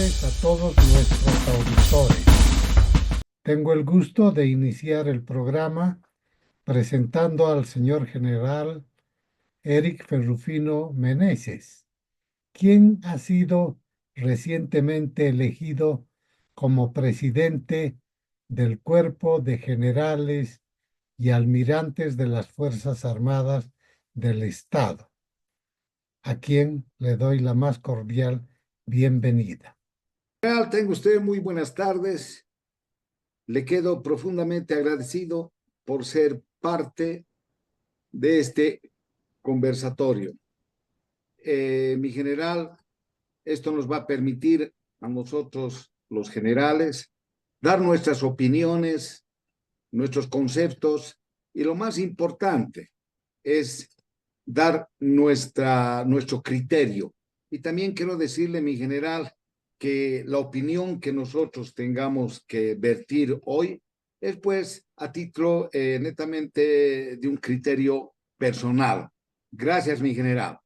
tardes a todos nuestros auditores. Tengo el gusto de iniciar el programa presentando al señor general Eric Ferrufino Meneses, quien ha sido recientemente elegido como presidente del Cuerpo de Generales y Almirantes de las Fuerzas Armadas del Estado, a quien le doy la más cordial bienvenida. Tenga usted muy buenas tardes. Le quedo profundamente agradecido por ser parte de este conversatorio. Mi general, esto nos va a permitir a nosotros, los generales, dar nuestras opiniones, nuestros conceptos y lo más importante es dar nuestro criterio. Y también quiero decirle, mi general, que la opinión que nosotros tengamos que vertir hoy es pues a título netamente de un criterio personal. Gracias, mi general.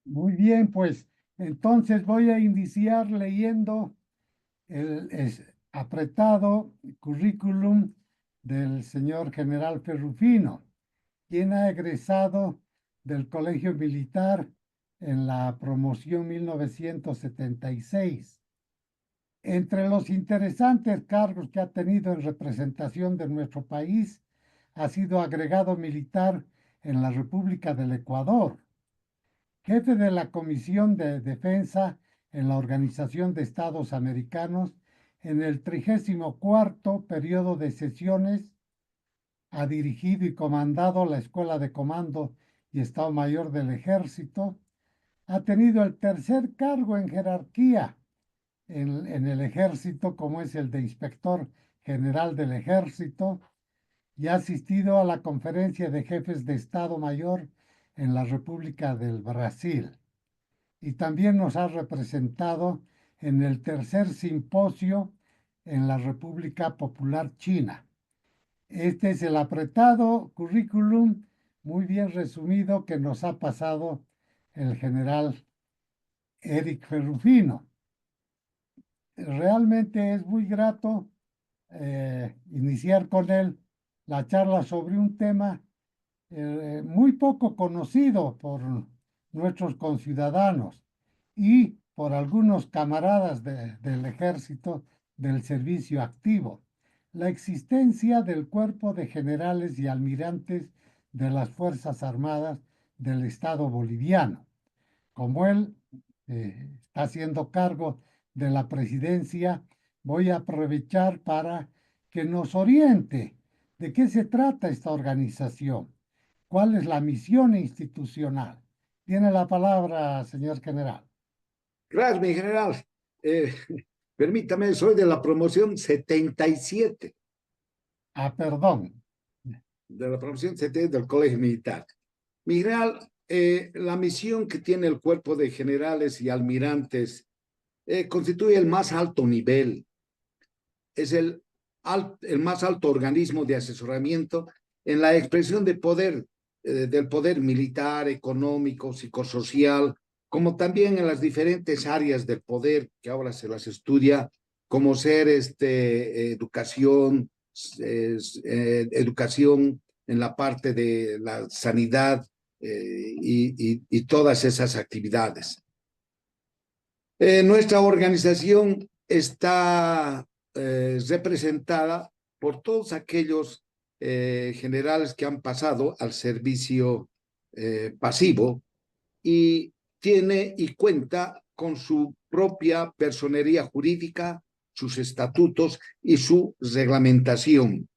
Muy bien, pues entonces voy a iniciar leyendo el apretado currículum del señor general Ferrufino, quien ha egresado del Colegio Militar en la promoción 1976. Entre los interesantes cargos que ha tenido en representación de nuestro país, ha sido agregado militar en la República del Ecuador, jefe de la Comisión de Defensa en la Organización de Estados Americanos en el 34º periodo de sesiones. Ha dirigido y comandado la Escuela de Comando y Estado Mayor del Ejército. Ha tenido el tercer cargo en jerarquía en el Ejército, como es el de Inspector General del Ejército, y ha asistido a la Conferencia de Jefes de Estado Mayor en la República del Brasil. Y también nos ha representado en el tercer simposio en la República Popular China. Este es el apretado currículum muy bien resumido que nos ha pasado el general Eric Ferrufino. Realmente es muy grato iniciar con él la charla sobre un tema muy poco conocido por nuestros conciudadanos y por algunos camaradas del ejército del servicio activo: la existencia del Cuerpo de Generales y Almirantes de las Fuerzas Armadas del Estado boliviano. Como él está haciendo cargo de la presidencia, voy a aprovechar para que nos oriente de qué se trata esta organización, cuál es la misión institucional. Tiene la palabra, señor general. Gracias, mi general. Eh, Permítame, soy de la promoción 77, Ah, perdón. de la promoción 77 del Colegio Militar. Mi general, la misión que tiene el Cuerpo de Generales y Almirantes constituye el más alto nivel, es el más alto organismo de asesoramiento en la expresión de poder, del poder militar, económico, psicosocial, como también en las diferentes áreas del poder que ahora se las estudia, como ser educación, educación en la parte de la sanidad y todas esas actividades. Nuestra organización está representada por todos aquellos generales que han pasado al servicio pasivo y tiene y cuenta con su propia personería jurídica, sus estatutos y su reglamentación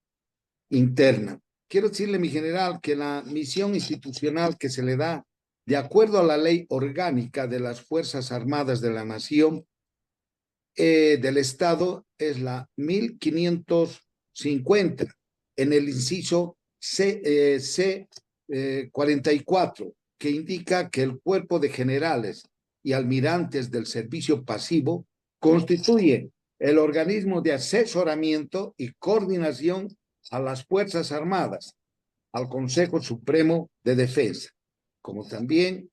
interna. Quiero decirle, mi general, que la misión institucional que se le da de acuerdo a la ley orgánica de las Fuerzas Armadas de la Nación del Estado es la 1550 en el inciso C44, que indica que el cuerpo de generales y almirantes del servicio pasivo constituye el organismo de asesoramiento y coordinación a las Fuerzas Armadas, al Consejo Supremo de Defensa, como también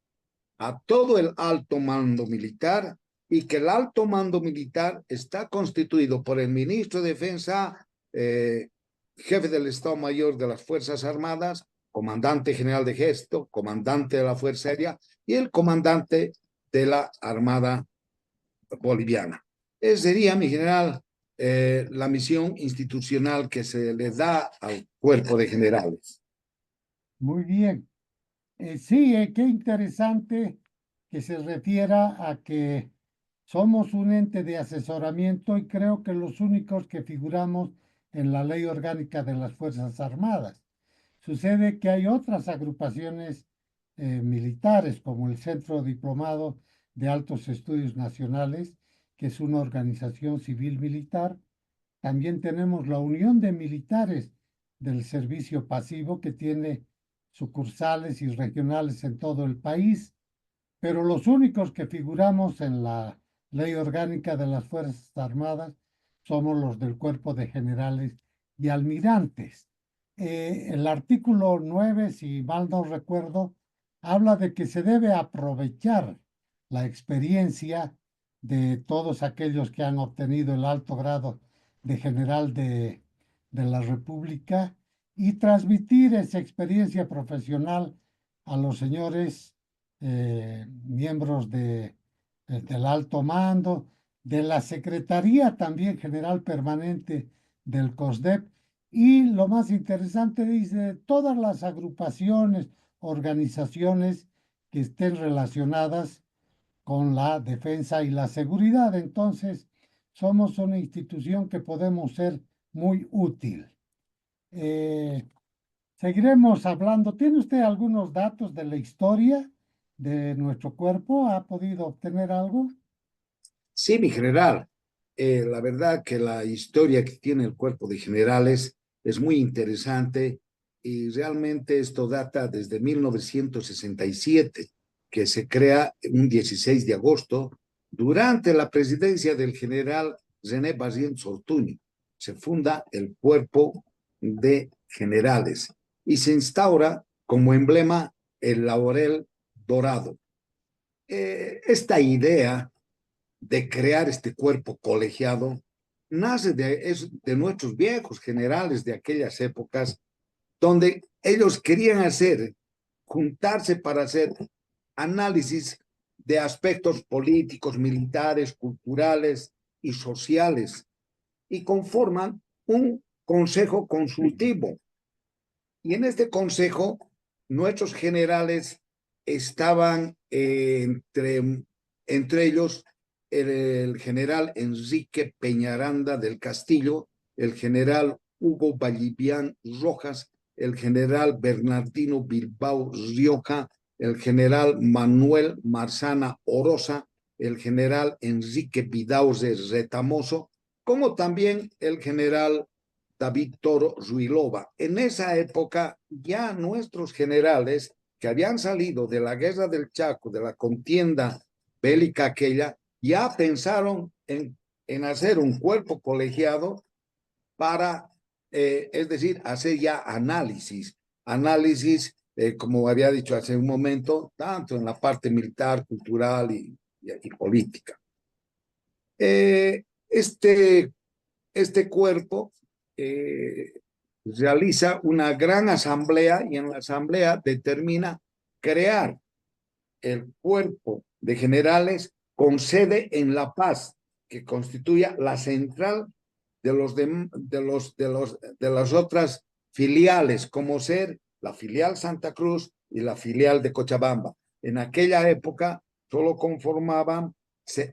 a todo el alto mando militar y que el alto mando militar está constituido por el ministro de Defensa, jefe del Estado Mayor de las Fuerzas Armadas, comandante general de Ejército, comandante de la Fuerza Aérea y el comandante de la Armada Boliviana. Esa sería, mi general, la misión institucional que se le da al cuerpo de generales. Muy bien. Sí, qué interesante que se refiera a que somos un ente de asesoramiento y creo que los únicos que figuramos en la Ley Orgánica de las Fuerzas Armadas. Sucede que hay otras agrupaciones militares, como el Centro Diplomado de Altos Estudios Nacionales, que es una organización civil militar. También tenemos la Unión de Militares del Servicio Pasivo, que tiene sucursales y regionales en todo el país, pero los únicos que figuramos en la Ley Orgánica de las Fuerzas Armadas somos los del Cuerpo de Generales y Almirantes. El artículo 9, si mal no recuerdo, habla de que se debe aprovechar la experiencia de todos aquellos que han obtenido el alto grado de general de la República y transmitir esa experiencia profesional a los señores miembros del alto mando, de la Secretaría también General Permanente del COSDEP y lo más interesante dice todas las agrupaciones, organizaciones que estén relacionadas con la defensa y la seguridad. Entonces, somos una institución que podemos ser muy útil. Eh, Seguiremos hablando. ¿Tiene usted algunos datos de la historia de nuestro cuerpo? ¿Ha podido obtener algo? Sí, mi general, la verdad que la historia que tiene el cuerpo de generales es muy interesante y realmente esto data desde 1967, que se crea un 16 de agosto durante la presidencia del general René Barrientos Ortuño. Se funda el cuerpo de generales y se instaura como emblema el laurel dorado. Esta idea de crear este cuerpo colegiado nace de nuestros viejos generales de aquellas épocas, donde ellos querían juntarse para hacer análisis de aspectos políticos, militares, culturales y sociales, y conforman un consejo consultivo. Y en este consejo, nuestros generales estaban entre ellos el general Enrique Peñaranda del Castillo, el general Hugo Vallivian Rojas, el general Bernardino Bilbao Rioja, el general Manuel Marzana Orosa, el general Enrique Vidauze Retamoso, como también el general David Toro Ruilova. En esa época ya nuestros generales que habían salido de la guerra del Chaco, de la contienda bélica aquella, ya pensaron en hacer un cuerpo colegiado para, es decir, hacer ya análisis, como había dicho hace un momento, tanto en la parte militar, cultural y política. Este cuerpo realiza una gran asamblea y en la asamblea determina crear el cuerpo de generales con sede en La Paz, que constituya la central de las otras filiales, como ser la filial Santa Cruz y la filial de Cochabamba. En aquella época solo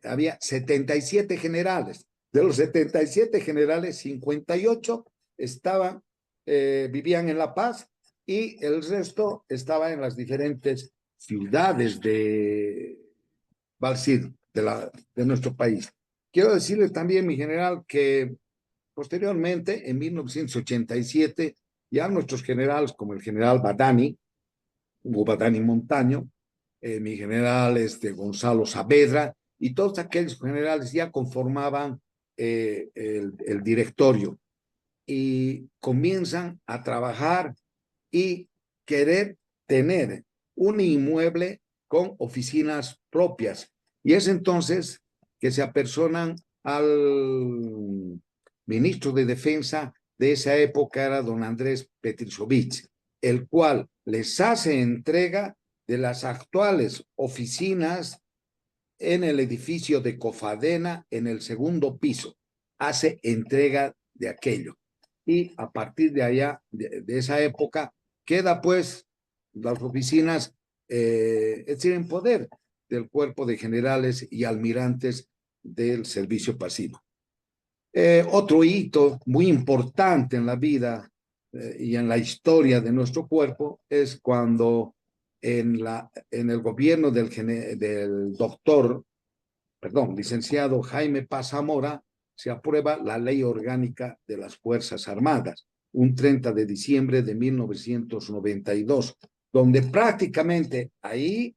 había 77 generales. De los 77 generales, 58 vivían en La Paz y el resto estaba en las diferentes ciudades de Balsid, de nuestro país. Quiero decirle también, mi general, que posteriormente, en 1987, ya nuestros generales, como el general Badani, Hugo Badani Montaño, mi general Gonzalo Saavedra, y todos aquellos generales ya conformaban el directorio y comienzan a trabajar y querer tener un inmueble con oficinas propias. Y es entonces que se apersonan al ministro de Defensa de esa época, era don Andrés Petrisovich, el cual les hace entrega de las actuales oficinas en el edificio de Cofadena, en el segundo piso. Hace entrega de aquello. Y a partir de allá, de esa época, queda pues las oficinas, es decir, en poder del cuerpo de generales y almirantes del servicio pasivo. Otro hito muy importante en la vida y en la historia de nuestro cuerpo es cuando en el gobierno del doctor, perdón, licenciado Jaime Paz Zamora, se aprueba la Ley Orgánica de las Fuerzas Armadas, un 30 de diciembre de 1992, donde prácticamente ahí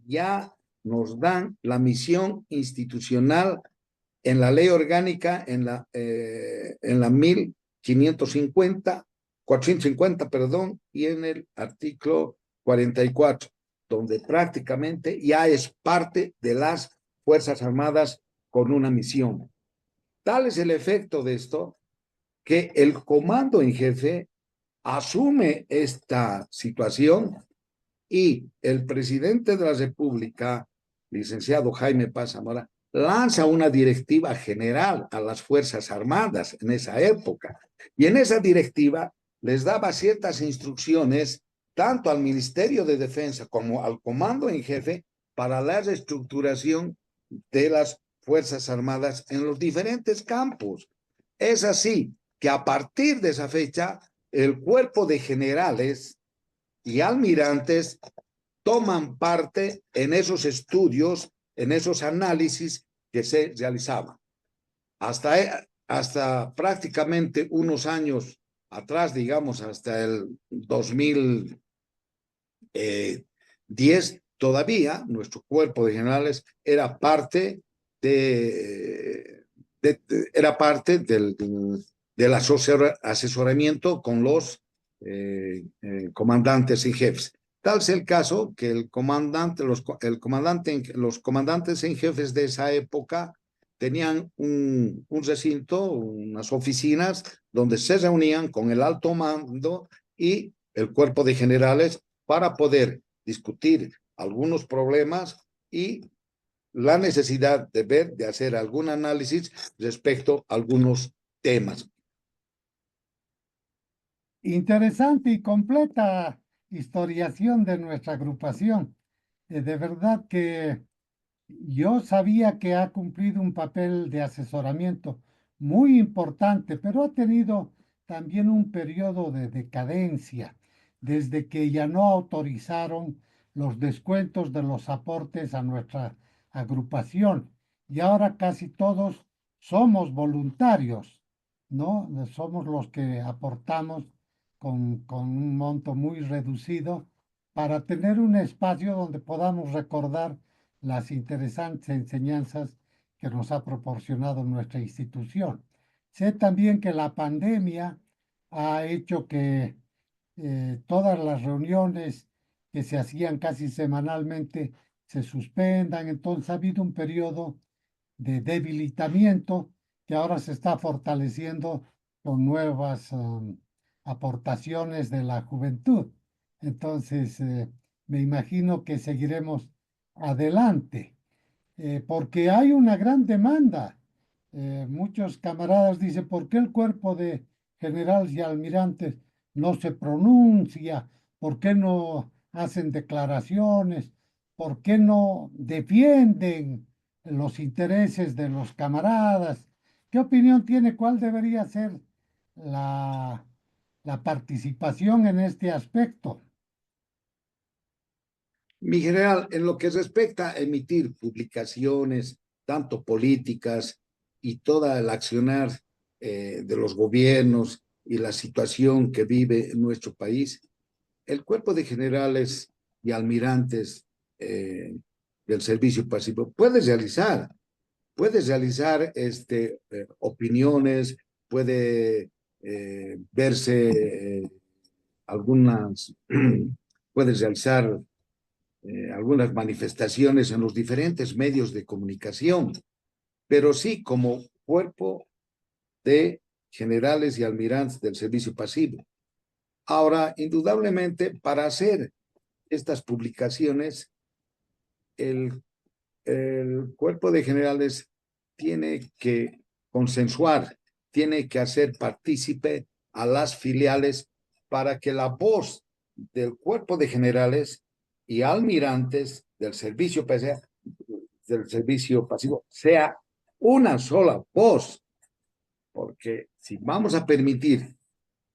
ya nos dan la misión institucional en la ley orgánica, en la 1550, 450, perdón, y en el artículo 44, donde prácticamente ya es parte de las Fuerzas Armadas con una misión. Tal es el efecto de esto que el comando en jefe asume esta situación y el presidente de la República, licenciado Jaime Paz Zamora, lanza una directiva general a las Fuerzas Armadas en esa época. Y en esa directiva les daba ciertas instrucciones tanto al Ministerio de Defensa como al Comando en Jefe para la reestructuración de las Fuerzas Armadas en los diferentes campos. Es así que a partir de esa fecha, el cuerpo de generales y almirantes toman parte en esos estudios, en esos análisis que se realizaban. Hasta prácticamente unos años atrás, digamos, hasta el 2010, todavía nuestro cuerpo de generales era parte era parte del asesoramiento con los comandantes y jefes. Tal es el caso que los comandantes en jefes de esa época tenían un recinto, unas oficinas donde se reunían con el alto mando y el cuerpo de generales para poder discutir algunos problemas y la necesidad de hacer algún análisis respecto a algunos temas. Interesante y completa historiación de nuestra agrupación. De verdad que yo sabía que ha cumplido un papel de asesoramiento muy importante, pero ha tenido también un periodo de decadencia, desde que ya no autorizaron los descuentos de los aportes a nuestra agrupación. Y ahora casi todos somos voluntarios, ¿no? Somos los que aportamos con un monto muy reducido para tener un espacio donde podamos recordar las interesantes enseñanzas que nos ha proporcionado nuestra institución. Sé también que la pandemia ha hecho que todas las reuniones que se hacían casi semanalmente se suspendan, entonces ha habido un periodo de debilitamiento que ahora se está fortaleciendo con nuevas aportaciones de la juventud. Entonces, me imagino que seguiremos adelante, porque hay una gran demanda. Muchos camaradas dicen, ¿por qué el cuerpo de generales y almirantes no se pronuncia? ¿Por qué no hacen declaraciones? ¿Por qué no defienden los intereses de los camaradas? ¿Qué opinión tiene? ¿Cuál debería ser la, la participación en este aspecto? Mi general, en lo que respecta a emitir publicaciones, tanto políticas y toda el accionar de los gobiernos y la situación que vive nuestro país, el cuerpo de generales y almirantes del servicio pasivo puede realizar opiniones, puede verse algunas, puede realizar algunas manifestaciones en los diferentes medios de comunicación, pero sí como cuerpo de generales y almirantes del servicio pasivo. Ahora, indudablemente, para hacer estas publicaciones, el, el cuerpo de generales tiene que consensuar, tiene que hacer partícipe a las filiales para que la voz del cuerpo de generales y almirantes del servicio pasivo sea una sola voz, porque si vamos a permitir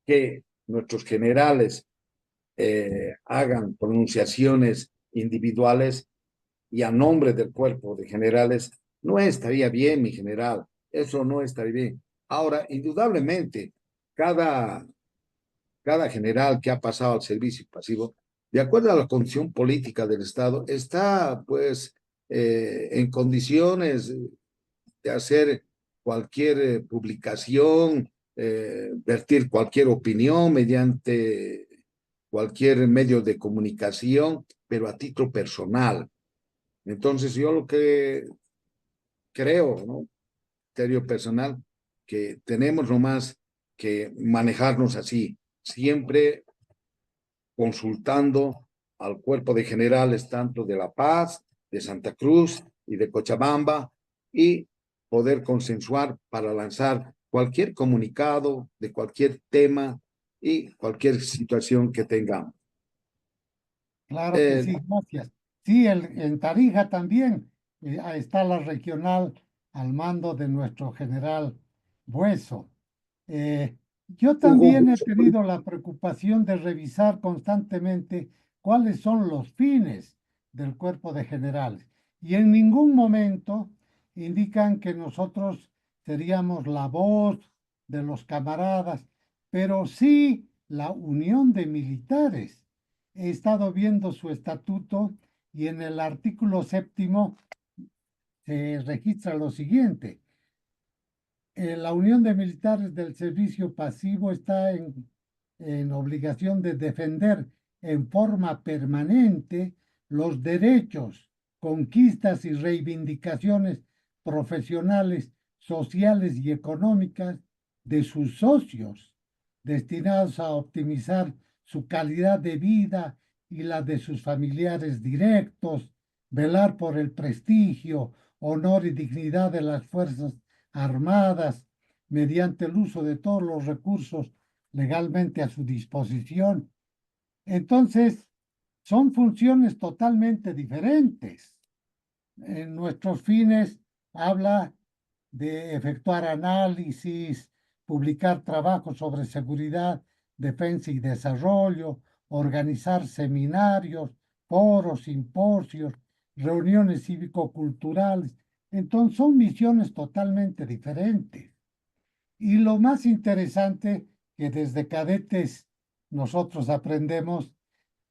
que nuestros generales hagan pronunciaciones individuales y a nombre del cuerpo de generales, no estaría bien, mi general, eso no estaría bien. Ahora, indudablemente, cada, cada general que ha pasado al servicio pasivo, de acuerdo a la condición política del Estado, está pues en condiciones de hacer cualquier publicación, vertir cualquier opinión mediante cualquier medio de comunicación, pero a título personal. Entonces, yo lo que creo, ¿no? Criterio personal, que tenemos nomás que manejarnos así, siempre consultando al cuerpo de generales tanto de La Paz, de Santa Cruz y de Cochabamba y poder consensuar para lanzar cualquier comunicado de cualquier tema y cualquier situación que tengamos. Claro que Eh, sí, gracias. Sí, en Tarija también está la regional al mando de nuestro general Bueso. Yo Hugo, también he tenido la preocupación de revisar constantemente cuáles son los fines del cuerpo de generales y en ningún momento indican que nosotros seríamos la voz de los camaradas, pero sí la unión de militares. He estado viendo su estatuto y en el artículo séptimo se registra lo siguiente. La Unión de Militares del Servicio Pasivo está en obligación de defender en forma permanente los derechos, conquistas y reivindicaciones profesionales, sociales y económicas de sus socios, destinados a optimizar su calidad de vida y la de sus familiares directos, velar por el prestigio, honor y dignidad de las fuerzas armadas mediante el uso de todos los recursos legalmente a su disposición. Entonces, son funciones totalmente diferentes. En nuestros fines habla de efectuar análisis, publicar trabajos sobre seguridad, defensa y desarrollo, organizar seminarios, foros, simposios, reuniones cívico-culturales. Entonces son misiones totalmente diferentes. Y lo más interesante que desde cadetes nosotros aprendemos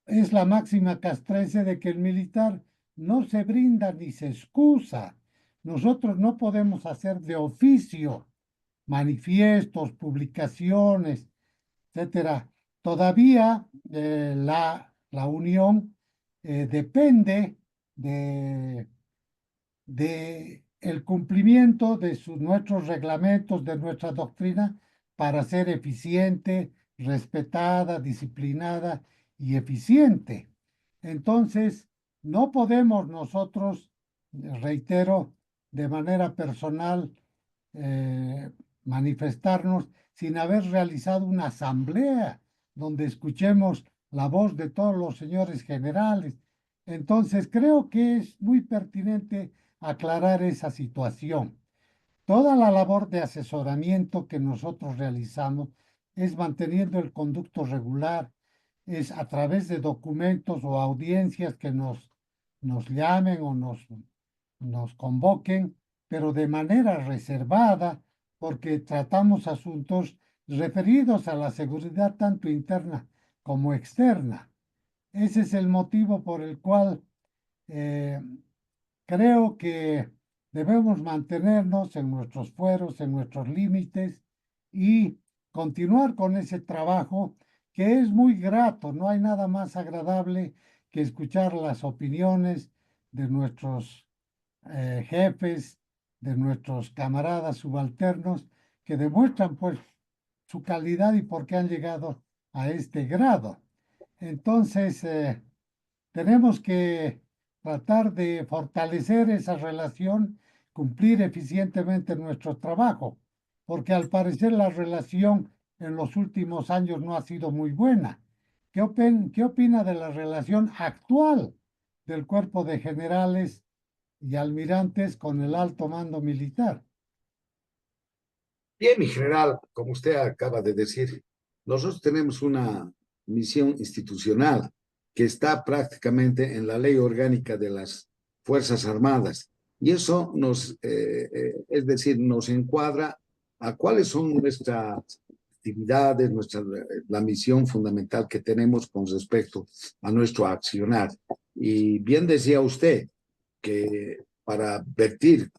es la máxima castrense de que el militar no se brinda ni se excusa. Nosotros no podemos hacer de oficio manifiestos, publicaciones, etcétera. Todavía la Unión depende de el cumplimiento de nuestros reglamentos, de nuestra doctrina, para ser eficiente, respetada, disciplinada y eficiente. Entonces, no podemos nosotros, reitero, de manera personal, eh, manifestarnos sin haber realizado una asamblea donde escuchemos la voz de todos los señores generales. Entonces, creo que es muy pertinente aclarar esa situación. Toda la labor de asesoramiento que nosotros realizamos es manteniendo el conducto regular, es a través de documentos o audiencias que nos llamen o nos convoquen, pero de manera reservada, porque tratamos asuntos referidos a la seguridad tanto interna como externa. Ese es el motivo por el cual eh, creo que debemos mantenernos en nuestros fueros, en nuestros límites y continuar con ese trabajo que es muy grato. No hay nada más agradable que escuchar las opiniones de nuestros jefes, de nuestros camaradas subalternos que demuestran pues su calidad y por qué han llegado a este grado. Entonces, tenemos que tratar de fortalecer esa relación, cumplir eficientemente nuestro trabajo, porque al parecer la relación en los últimos años no ha sido muy buena. ¿Qué opina de la relación actual del cuerpo de generales y almirantes con el alto mando militar? Bien, mi general, como usted acaba de decir, nosotros tenemos una misión institucional que está prácticamente en la ley orgánica de las Fuerzas Armadas. Y eso es decir, nos encuadra a cuáles son nuestras actividades, la misión fundamental que tenemos con respecto a nuestro accionar. Y bien decía usted que para vertir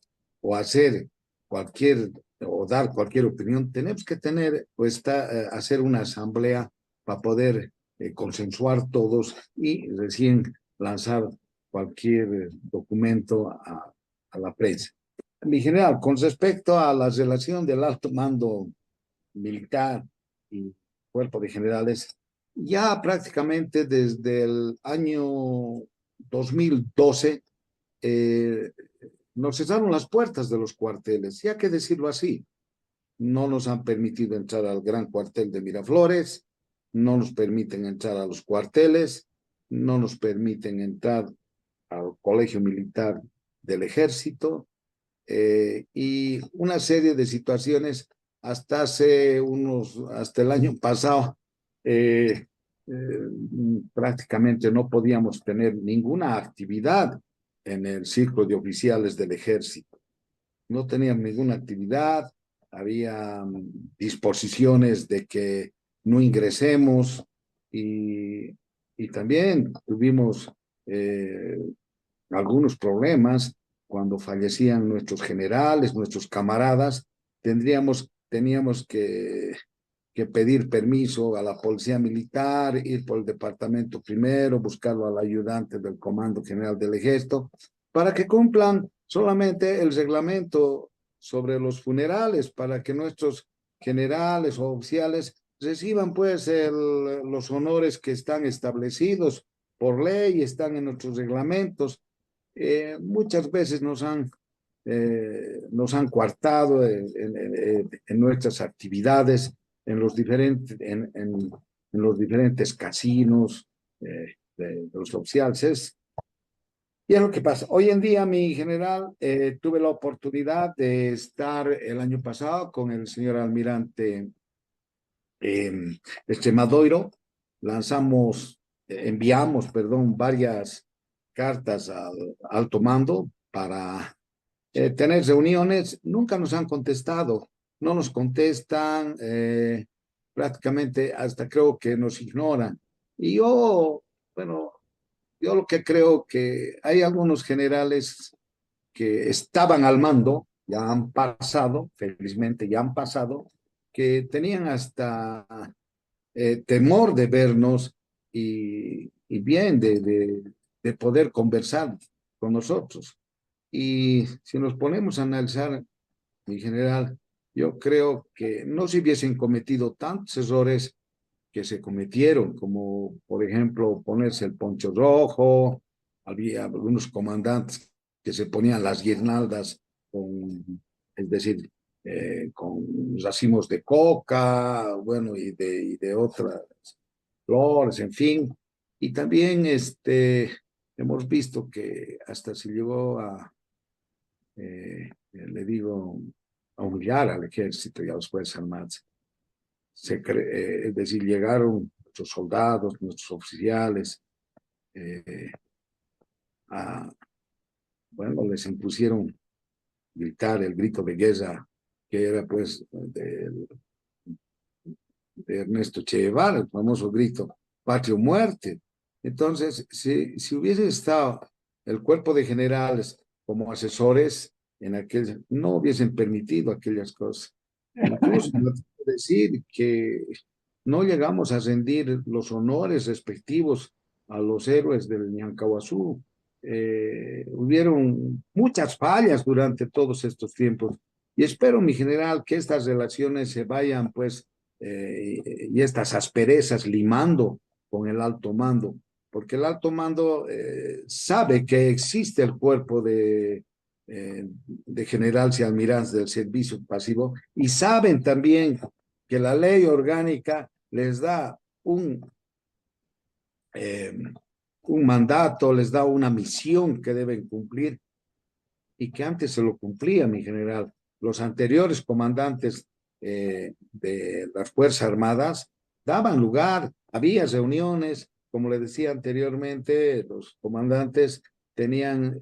o hacer cualquier o dar cualquier opinión, tenemos que tener hacer una asamblea para poder consensuar todos y recién lanzar cualquier documento a la prensa. Mi general, con respecto a la relación del alto mando militar y cuerpo de generales, ya prácticamente desde el año 2012 eh, nos cerraron las puertas de los cuarteles, ya que decirlo así. No nos han permitido entrar al gran cuartel de Miraflores, no nos permiten entrar a los cuarteles, no nos permiten entrar al colegio militar del ejército y una serie de situaciones hasta el año pasado, eh, prácticamente no podíamos tener ninguna actividad en el círculo de oficiales del ejército. No tenían ninguna actividad, había disposiciones de que no ingresemos y, y también tuvimos eh, algunos problemas cuando fallecían nuestros generales, nuestros camaradas, teníamos que pedir permiso a la policía militar, ir por el departamento primero, buscarlo al ayudante del Comando General del Ejército, para que cumplan solamente el reglamento sobre los funerales, para que nuestros generales o oficiales reciban pues los honores que están establecidos por ley, están en nuestros reglamentos. Muchas veces nos han coartado en nuestras actividades, en los diferentes casinos de los oficiales. Y es lo que pasa. Hoy en día, mi general, tuve la oportunidad de estar el año pasado con el señor almirante Extremadoiro. Enviamos, perdón, varias cartas al alto mando para tener reuniones. Nunca nos han contestado, no nos contestan, prácticamente hasta creo que nos ignoran. Y bueno, yo lo que creo que hay algunos generales que estaban al mando, ya han pasado, felizmente ya han pasado, que tenían hasta temor de vernos y bien de poder conversar con nosotros. Y si nos ponemos a analizar, en general, yo creo que no se hubiesen cometido tantos errores que se cometieron, como por ejemplo ponerse el poncho rojo, había algunos comandantes que se ponían las guirnaldas es decir, con racimos de coca, bueno, y de otras flores, en fin. Y también hemos visto que hasta se llegó le digo, a humillar al ejército y a los fuerzas armadas. Es decir, llegaron nuestros soldados, nuestros oficiales, eh, bueno, les impusieron gritar el grito de guerra que era pues de Ernesto Che Guevara, el famoso grito, patria o muerte. Entonces, si hubiese estado el cuerpo de generales como asesores no hubiesen permitido aquellas cosas. Incluso decir que no llegamos a rendir los honores respectivos a los héroes del Ñancahuazú. hubieron muchas fallas durante todos estos tiempos y espero, mi general, que estas relaciones se vayan, pues, y estas asperezas limando con el alto mando, porque el alto mando sabe que existe el cuerpo de generales y almirantes del servicio pasivo y saben también que la ley orgánica les da eh, un mandato, les da una misión que deben cumplir y que antes se lo cumplía, mi general. Los anteriores comandantes de las Fuerzas Armadas daban lugar, había reuniones, como le decía anteriormente, los comandantes tenían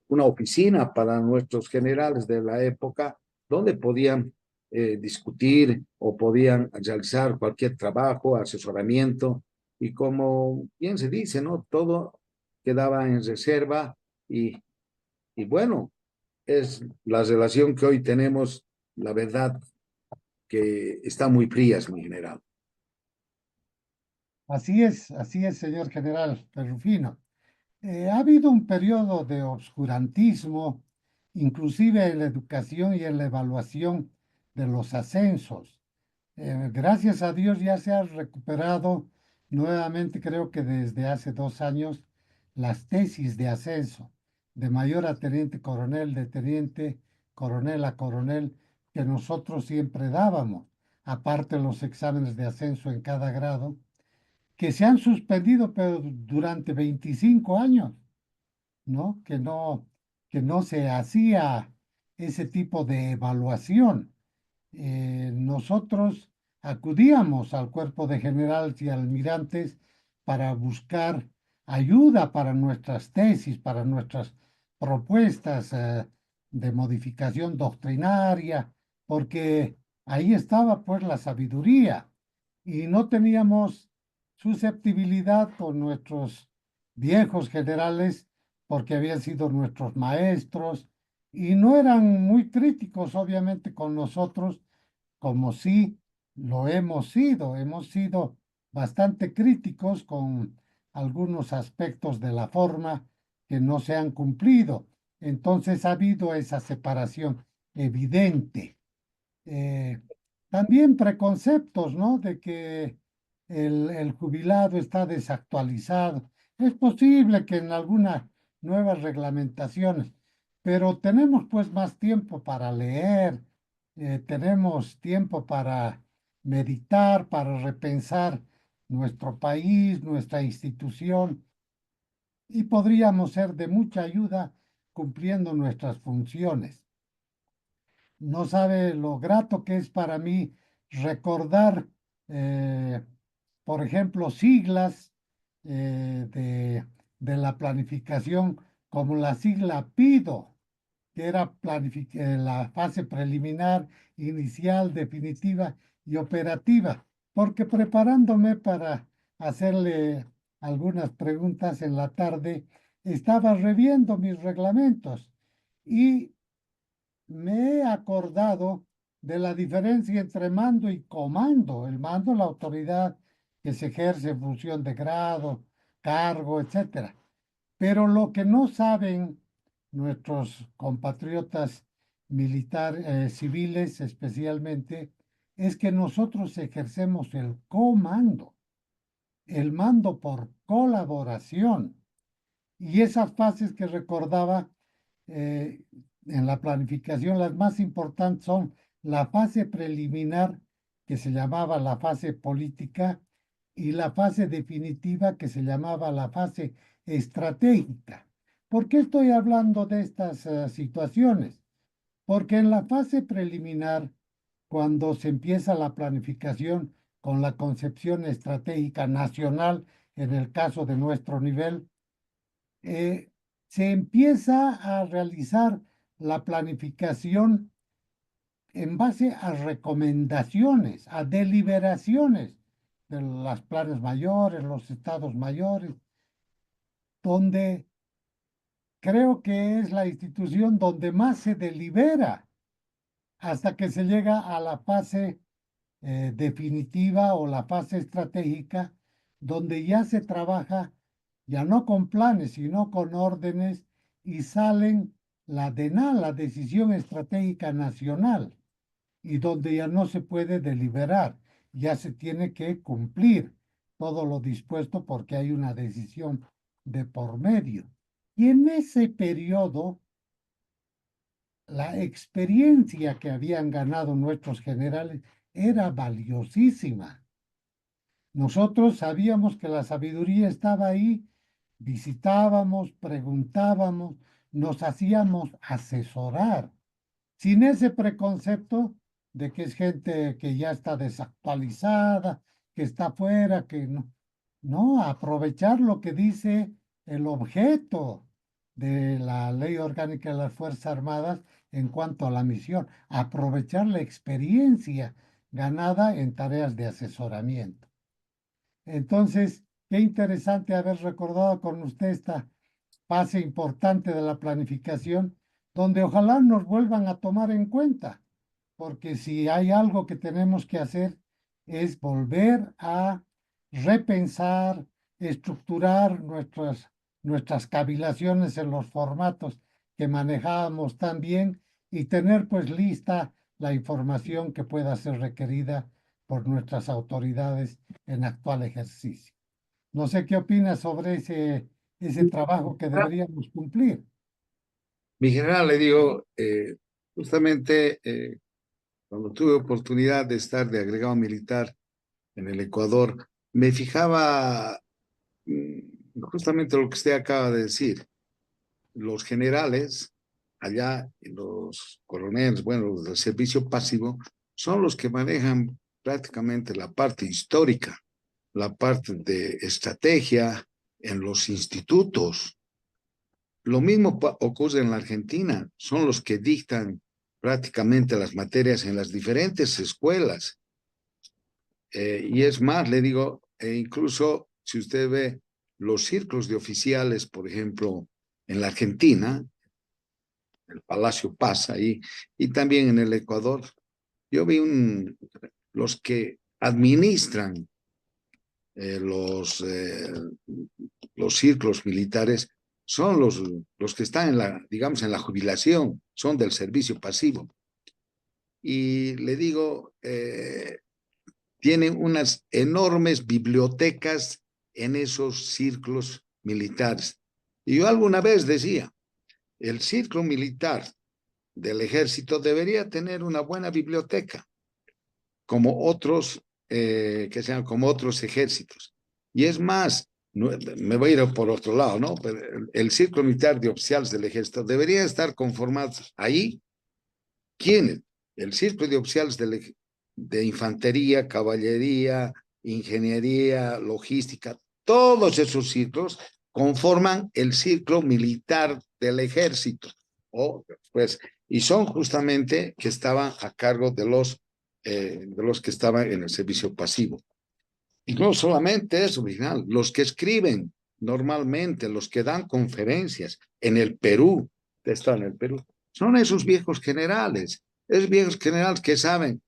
una oficina para nuestros generales de la época donde podían discutir o podían realizar cualquier trabajo, asesoramiento, y como bien se dice, ¿no? Todo quedaba en reserva y bueno, es la relación que hoy tenemos, la verdad, que está muy fría, mi general. Así es, señor general Perrufino. Ha habido un periodo de obscurantismo, inclusive en la educación y en la evaluación de los ascensos. Gracias a Dios ya se ha recuperado nuevamente, creo que desde hace 2 años, las tesis de ascenso, de mayor a teniente coronel, de teniente coronel a coronel, que nosotros siempre dábamos, aparte los exámenes de ascenso en cada grado, que se han suspendido pero durante 25 años. ¿No? Que no se hacía ese tipo de evaluación. Nosotros acudíamos al cuerpo de generales y almirantes para buscar ayuda para nuestras tesis, para nuestras propuestas de modificación doctrinaria, porque ahí estaba pues la sabiduría y no teníamos susceptibilidad con nuestros viejos generales porque habían sido nuestros maestros y no eran muy críticos, obviamente, con nosotros, como sí lo hemos sido bastante críticos con algunos aspectos de la forma que no se han cumplido. Entonces ha habido esa separación evidente. Eh, También preconceptos, ¿no? De que el jubilado está desactualizado. Es posible que en algunas nuevas reglamentaciones, pero tenemos pues más tiempo para leer, tenemos tiempo para meditar, para repensar nuestro país, nuestra institución, y podríamos ser de mucha ayuda cumpliendo nuestras funciones. No sabe lo grato que es para mí recordar, eh, por ejemplo, siglas de la planificación, como la sigla PIDO, que era la fase preliminar, inicial, definitiva y operativa, porque preparándome para hacerle algunas preguntas en la tarde, estaba reviendo mis reglamentos y me he acordado de la diferencia entre mando y comando. El mando, la autoridad que se ejerce en función de grado, cargo, etcétera. Pero lo que no saben nuestros compatriotas militares, civiles especialmente, es que nosotros ejercemos el comando, el mando por colaboración. Y esas fases que recordaba eh, en la planificación, las más importantes son la fase preliminar, que se llamaba la fase política, y la fase definitiva, que se llamaba la fase estratégica. ¿Por qué estoy hablando de estas situaciones? Porque en la fase preliminar, cuando se empieza la planificación con la concepción estratégica nacional, en el caso de nuestro nivel, eh, se empieza a realizar la planificación en base a recomendaciones, a deliberaciones de los planes mayores, los estados mayores, donde creo que es la institución donde más se delibera hasta que se llega a la fase definitiva o la fase estratégica, donde ya se trabaja ya no con planes, sino con órdenes, y salen la DENA, la Decisión Estratégica Nacional, y donde ya no se puede deliberar, ya se tiene que cumplir todo lo dispuesto porque hay una decisión de por medio. Y en ese periodo, la experiencia que habían ganado nuestros generales era valiosísima. Nosotros sabíamos que la sabiduría estaba ahí, visitábamos, preguntábamos, nos hacíamos asesorar, sin ese preconcepto de que es gente que ya está desactualizada, que está fuera, que no. No, aprovechar lo que dice el objeto de la Ley Orgánica de las Fuerzas Armadas en cuanto a la misión, aprovechar la experiencia ganada en tareas de asesoramiento. Entonces, qué interesante haber recordado con usted esta fase importante de la planificación, donde ojalá nos vuelvan a tomar en cuenta, porque si hay algo que tenemos que hacer es volver a repensar, estructurar nuestras cavilaciones en los formatos que manejábamos tan bien y tener pues lista la información que pueda ser requerida por nuestras autoridades en actual ejercicio. No sé qué opinas sobre ese trabajo que deberíamos cumplir. Mi general, le digo, justamente cuando tuve oportunidad de estar de agregado militar en el Ecuador, me fijaba justamente lo que usted acaba de decir. Los generales, allá, los coroneles, bueno, los del servicio pasivo, son los que manejan prácticamente la parte histórica, la parte de estrategia en los institutos. Lo mismo ocurre en la Argentina, son los que dictan prácticamente las materias en las diferentes escuelas. Y es más, le digo, incluso si usted ve los círculos de oficiales, por ejemplo, en la Argentina, el Palacio Paz ahí, y también en el Ecuador, yo vi los que administran eh, los, eh, los círculos militares son los que están en la, digamos, en la jubilación, son del servicio pasivo. Y le digo, tienen unas enormes bibliotecas en esos círculos militares. Y yo alguna vez decía, el círculo militar del ejército debería tener una buena biblioteca, como otros, que sean como otros ejércitos. Y es más, no, me voy a ir por otro lado, ¿no? Pero el círculo militar de oficiales del ejército debería estar conformado ahí. ¿Quiénes? El círculo de oficiales de infantería, caballería, ingeniería, logística, todos esos círculos conforman el círculo militar del ejército. O, pues, y son justamente que estaban a cargo de los que estaban en el servicio pasivo. Y no solamente eso, original, los que escriben normalmente, los que dan conferencias en el Perú, están en el Perú, son esos viejos generales, esos viejos generales que saben,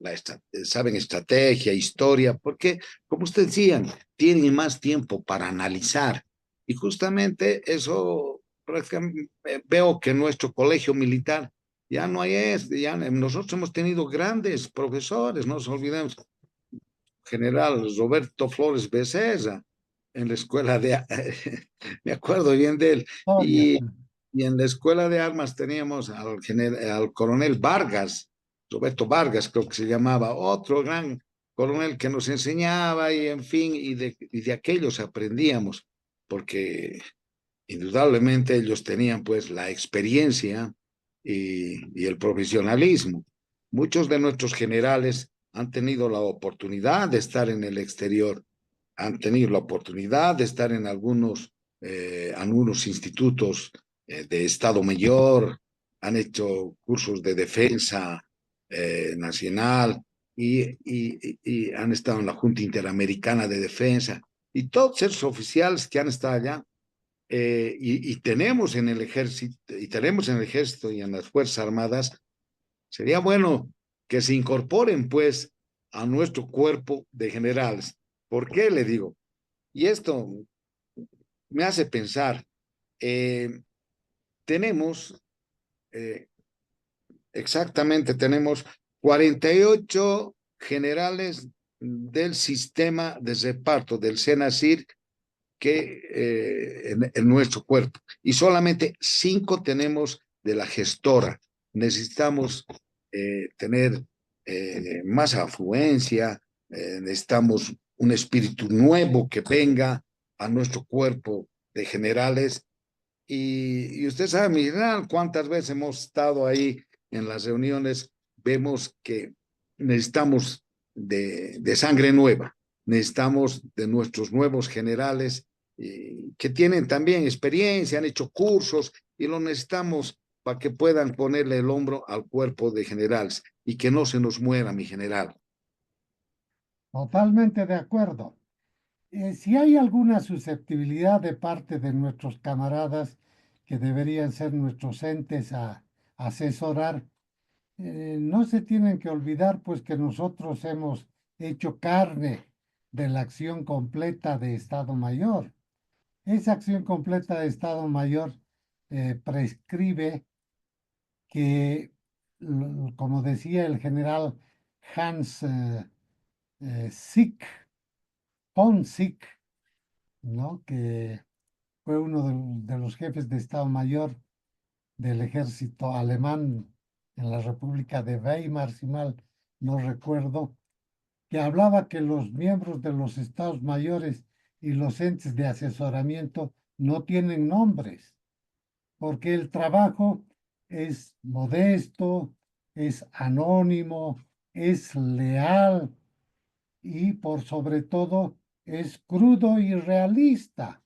saben estrategia, historia, porque, como usted decía, tienen más tiempo para analizar. Y justamente eso, veo que nuestro colegio militar ya no hay, ya nosotros hemos tenido grandes profesores, no nos olvidemos, general Roberto Flores Becesa en la escuela de, me acuerdo bien de él, Historia. y en la escuela de armas teníamos al coronel Vargas, Roberto Vargas creo que se llamaba, otro gran coronel que nos enseñaba y en fin, y de aquellos aprendíamos, porque indudablemente ellos tenían pues la experiencia y el profesionalismo. Muchos de nuestros generales han tenido la oportunidad de estar en el exterior, han tenido la oportunidad de estar en algunos institutos de Estado Mayor, han hecho cursos de defensa nacional y han estado en la Junta Interamericana de Defensa. Y todos esos oficiales que han estado allá y tenemos en el ejército y en las Fuerzas Armadas, sería bueno que se incorporen pues a nuestro cuerpo de generales. ¿Por qué le digo? Y esto me hace pensar, eh, tenemos, eh, exactamente, tenemos 48 generales del sistema de reparto del SENACIR que en nuestro cuerpo y solamente 5 tenemos de la gestora. Necesitamos tener más afluencia, necesitamos un espíritu nuevo que venga a nuestro cuerpo de generales. Y usted sabe, mi general, cuántas veces hemos estado ahí en las reuniones, vemos que necesitamos de sangre nueva, necesitamos de nuestros nuevos generales que tienen también experiencia, han hecho cursos y lo necesitamos para que puedan ponerle el hombro al cuerpo de generales y que no se nos muera, mi general. Totalmente de acuerdo. Si hay alguna susceptibilidad de parte de nuestros camaradas que deberían ser nuestros entes a asesorar, no se tienen que olvidar pues que nosotros hemos hecho carne de la acción completa de Estado Mayor. Esa acción completa de Estado Mayor prescribe que, como decía el general Hans Sick, von Sick, ¿no? Que fue uno de los jefes de Estado Mayor del ejército alemán en la República de Weimar, si mal no recuerdo, que hablaba que los miembros de los estados mayores y los entes de asesoramiento no tienen nombres, porque el trabajo es modesto, es anónimo, es leal y por sobre todo es crudo y realista.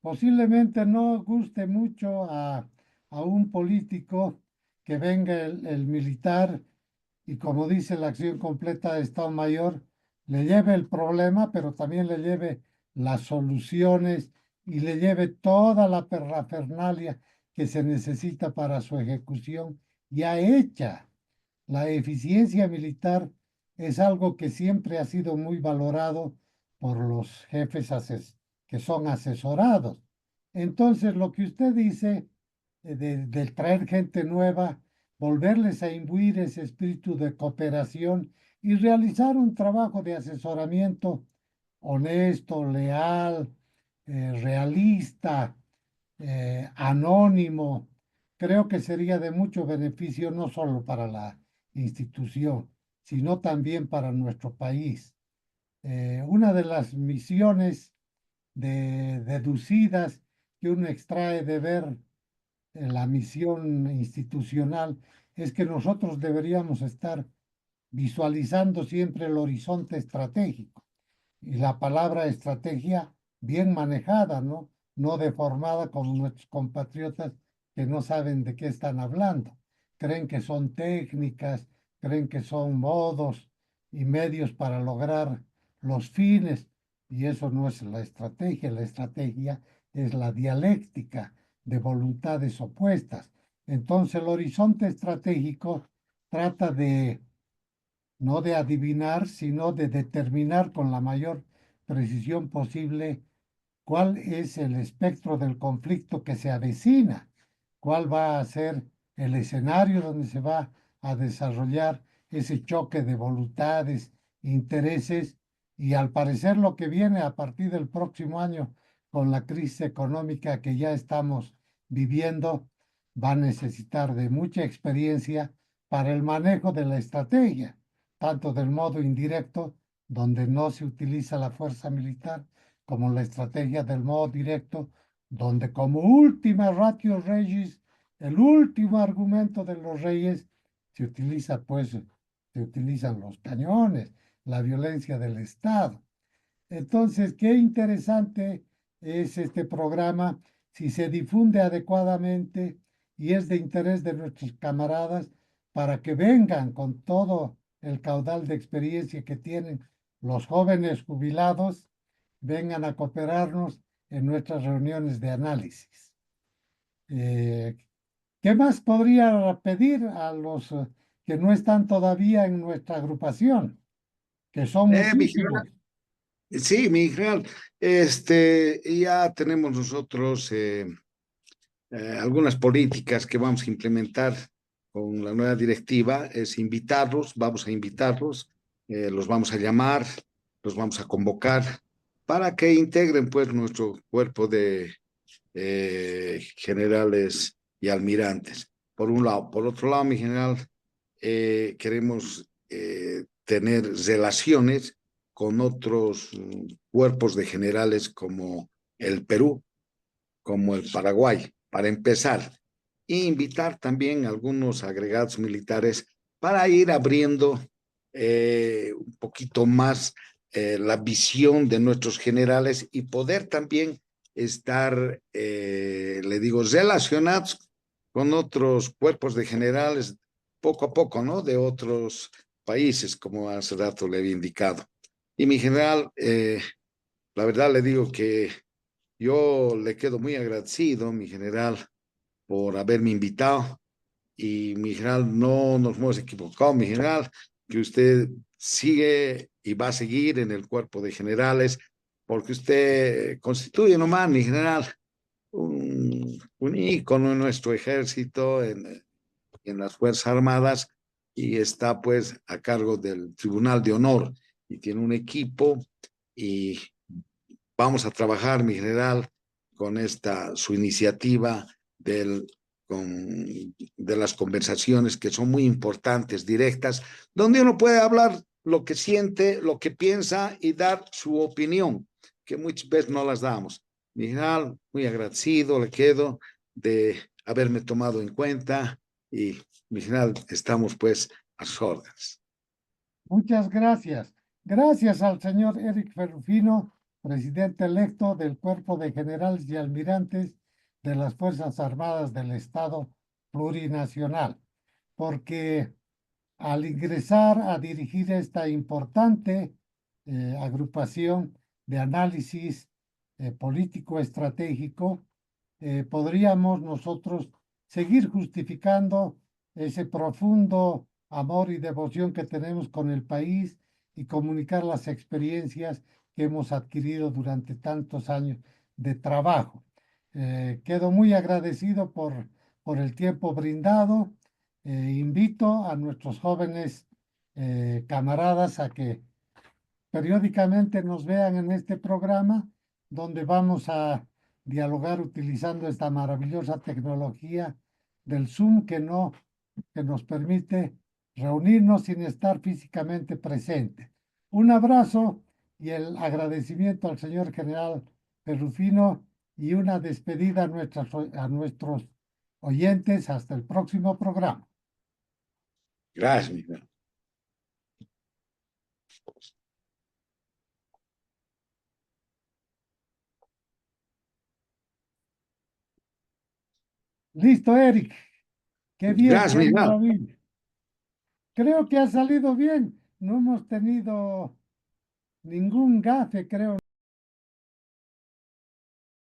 Posiblemente no guste mucho a un político que venga el militar y como dice la acción completa de Estado Mayor, le lleve el problema, pero también le lleve las soluciones y le lleve toda la parafernalia que se necesita para su ejecución ya hecha. La eficiencia militar es algo que siempre ha sido muy valorado por los jefes que son asesorados. Entonces, lo que usted dice de traer gente nueva, volverles a imbuir ese espíritu de cooperación y realizar un trabajo de asesoramiento honesto, leal, realista, anónimo, creo que sería de mucho beneficio no solo para la institución, sino también para nuestro país. Una de las misiones deducidas que uno extrae de ver la misión institucional es que nosotros deberíamos estar visualizando siempre el horizonte estratégico y la palabra estrategia bien manejada, ¿no? No deformada como nuestros compatriotas que no saben de qué están hablando. Creen que son técnicas, creen que son modos y medios para lograr los fines, y eso no es la estrategia es la dialéctica de voluntades opuestas. Entonces el horizonte estratégico trata de no de adivinar, sino de determinar con la mayor precisión posible cuál es el espectro del conflicto que se avecina, cuál va a ser el escenario donde se va a desarrollar ese choque de voluntades, intereses y al parecer lo que viene a partir del próximo año con la crisis económica que ya estamos viviendo va a necesitar de mucha experiencia para el manejo de la estrategia, tanto del modo indirecto, donde no se utiliza la fuerza militar, como la estrategia del modo directo, donde como última ratio regis, el último argumento de los reyes, se utiliza pues, se utilizan los cañones, la violencia del Estado. Entonces, qué interesante es este programa si se difunde adecuadamente y es de interés de nuestros camaradas para que vengan con todo el caudal de experiencia que tienen los jóvenes jubilados, vengan a cooperarnos en nuestras reuniones de análisis. Eh, ¿Qué más podría pedir a los que no están todavía en nuestra agrupación? Que son Mi general, muchísimos. Sí, mi general, ya tenemos nosotros algunas políticas que vamos a implementar con la nueva directiva, es invitarlos, vamos a invitarlos, los vamos a llamar, los vamos a convocar para que integren pues nuestro cuerpo de generales y almirantes. Por un lado. Por otro lado, mi general, queremos tener relaciones con otros cuerpos de generales como el Perú, como el Paraguay, para empezar, e invitar también a algunos agregados militares para ir abriendo un poquito más la visión de nuestros generales y poder también estar, le digo, relacionados con otros cuerpos de generales poco a poco, ¿no? De otros países, como hace rato le había indicado. Y mi general, la verdad le digo que yo le quedo muy agradecido, mi general, por haberme invitado y mi general, no nos hemos equivocado, mi general, que usted sigue y va a seguir en el cuerpo de generales, porque usted constituye nomás, mi general, un ícono en nuestro ejército, en las Fuerzas Armadas, y está pues a cargo del Tribunal de Honor y tiene un equipo y vamos a trabajar, mi general, con esta su iniciativa de las conversaciones que son muy importantes, directas, donde uno puede hablar lo que siente, lo que piensa y dar su opinión, que muchas veces no las damos. Mi general, muy agradecido le quedo de haberme tomado en cuenta y mi general, estamos pues a sus órdenes. Muchas gracias. Gracias al señor Eric Ferrufino, presidente electo del Cuerpo de Generales y Almirantes de las Fuerzas Armadas del Estado Plurinacional, porque al ingresar a dirigir esta importante agrupación de análisis político-estratégico, podríamos nosotros seguir justificando ese profundo amor y devoción que tenemos con el país y comunicar las experiencias que hemos adquirido durante tantos años de trabajo. Quedo muy agradecido por el tiempo brindado. Invito a nuestros jóvenes camaradas a que periódicamente nos vean en este programa donde vamos a dialogar utilizando esta maravillosa tecnología del Zoom que nos permite reunirnos sin estar físicamente presentes. Un abrazo y el agradecimiento al señor general Perrufino y una despedida a nuestros oyentes hasta el próximo programa. Gracias, mi general. Listo, Eric. Qué bien, Gracias, qué mi general. maravilla. Creo que ha salido bien. No hemos tenido ningún gafe, creo.